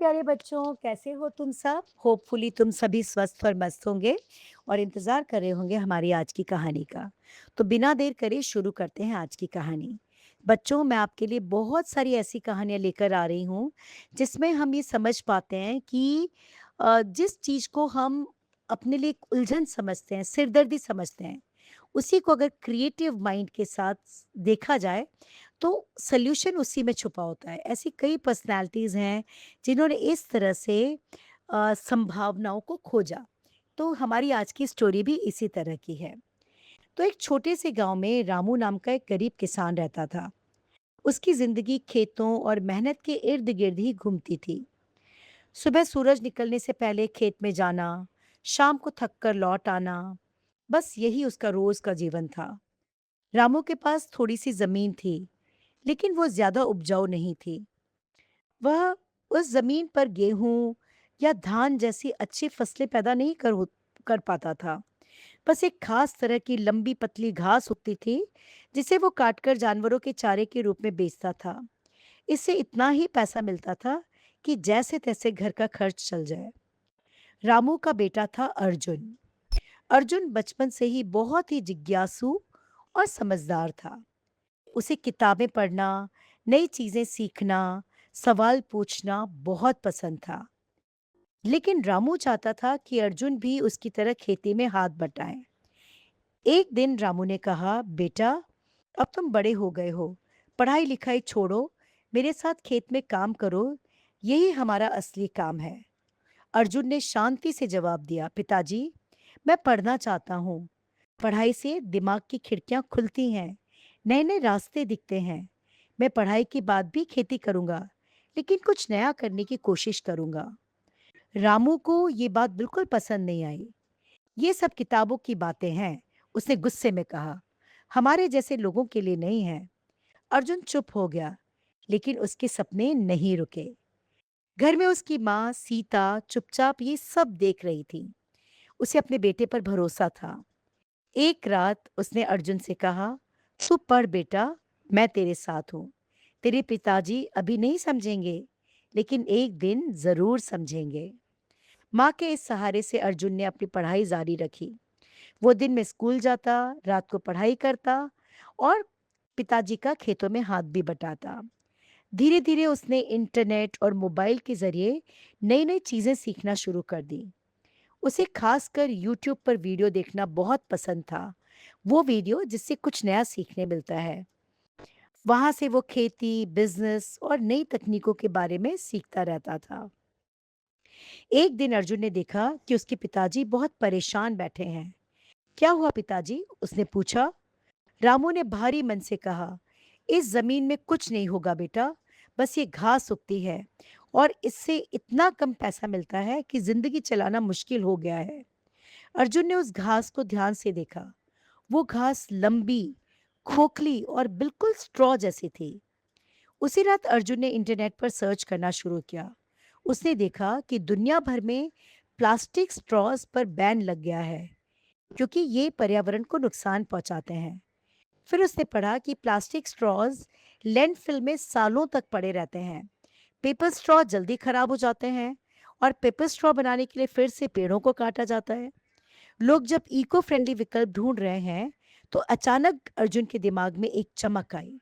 प्यारे बच्चों, कैसे हो तुम सब? होपफुली तुम सभी स्वस्थ और मस्त होंगे और इंतज़ार कर रहे होंगे हमारी आज की कहानी का। तो बिना देर करे शुरू करते हैं आज की कहानी। बच्चों, मैं आपके लिए बहुत सारी ऐसी कहानियाँ लेकर आ रही हूँ, जिसमें हम ये समझ पाते हैं कि जिस चीज़ को हम अपने लिए एक उलझन समझते हैं, सिरदर्दी समझते हैं, उसी को अगर क्रिएटिव माइंड के साथ देखा जाए तो सॉल्यूशन उसी में छुपा होता है। ऐसी कई पर्सनैलिटीज़ हैं जिन्होंने इस तरह से संभावनाओं को खोजा। तो हमारी आज की स्टोरी भी इसी तरह की है। तो एक छोटे से गांव में रामू नाम का एक गरीब किसान रहता था। उसकी जिंदगी खेतों और मेहनत के इर्द गिर्द ही घूमती थी। सुबह सूरज निकलने से पहले खेत में जाना, शाम को थक कर लौट आना, बस यही उसका रोज का जीवन था। रामू के पास थोड़ी सी जमीन थी, लेकिन वो ज्यादा उपजाऊ नहीं थी। वह उस जमीन पर गेहूं या धान जैसी अच्छी फसलें पैदा नहीं कर पाता था। बस एक खास तरह की लंबी पतली घास उगती थी, जिसे वो काटकर जानवरों के चारे के रूप में बेचता था। इससे इतना ही पैसा मिलता था कि जैसे तैसे घर का खर्च चल जाए। रामू का बेटा था अर्जुन। अर्जुन बचपन से ही बहुत ही जिज्ञासु और समझदार था। उसे किताबें पढ़ना, नई चीजें सीखना, सवाल पूछना बहुत पसंद था। लेकिन रामू चाहता था कि अर्जुन भी उसकी तरह खेती में हाथ बटाए। एक दिन रामू ने कहा, बेटा, अब तुम बड़े हो गए हो, पढ़ाई लिखाई छोड़ो, मेरे साथ खेत में काम करो, यही हमारा असली काम है। अर्जुन ने शांति से जवाब दिया, पिताजी, मैं पढ़ना चाहता हूँ। पढ़ाई से दिमाग की खिड़कियां खुलती हैं, नए नए रास्ते दिखते हैं। मैं पढ़ाई के बाद भी खेती करूंगा, लेकिन कुछ नया करने की कोशिश करूंगा। रामू को ये बात बिल्कुल पसंद नहीं आई। ये सब किताबों की बातें हैं, उसने गुस्से में कहा, हमारे जैसे लोगों के लिए नहीं है। अर्जुन चुप हो गया, लेकिन उसके सपने नहीं रुके। घर में उसकी माँ सीता चुपचाप ये सब देख रही थी। उसे अपने बेटे पर भरोसा था। एक रात उसने अर्जुन से कहा, तू पढ़ बेटा, मैं तेरे साथ हूँ। तेरे पिताजी अभी नहीं समझेंगे, लेकिन एक दिन जरूर समझेंगे। माँ के इस सहारे से अर्जुन ने अपनी पढ़ाई जारी रखी। वो दिन में स्कूल जाता, रात को पढ़ाई करता और पिताजी का खेतों में हाथ भी बटाता। धीरे धीरे उसने इंटरनेट और मोबाइल के जरिए नई नई चीजें सीखना शुरू कर दी। उसे खासकर यूट्यूब पर वीडियो देखना बहुत पसंद था। वो वीडियो जिससे कुछ नया सीखने मिलता है। वहां से वो खेती, बिजनेस और नई तकनीकों के बारे में सीखता रहता था। एक दिन अर्जुन ने देखा कि उसके पिताजी बहुत परेशान बैठे हैं। क्या हुआ पिताजी? उसने पूछा। रामू ने भारी मन से कहा, इस जमीन में कुछ नहीं होगा बेटा, बस ये घास उगती है और इससे इतना कम पैसा मिलता है कि जिंदगी चलाना मुश्किल हो गया है। अर्जुन ने उस घास को ध्यान से देखा। वो घास लंबी, खोखली और बिल्कुल स्ट्रॉ जैसी थी। उसी रात अर्जुन ने इंटरनेट पर सर्च करना शुरू किया। उसने देखा कि दुनिया भर में प्लास्टिक स्ट्रॉज पर बैन लग गया है, क्योंकि ये पर्यावरण को नुकसान पहुंचाते हैं। फिर उसने पढ़ा कि प्लास्टिक स्ट्रॉज लैंडफिल में सालों तक पड़े रहते हैं। पेपर स्ट्रॉ जल्दी खराब हो जाते हैं और पेपर स्ट्रॉ बनाने के लिए फिर से पेड़ों को काटा जाता है। लोग जब इको फ्रेंडली विकल्प ढूंढ रहे हैं, तो अचानक अर्जुन के दिमाग में एक चमक आई।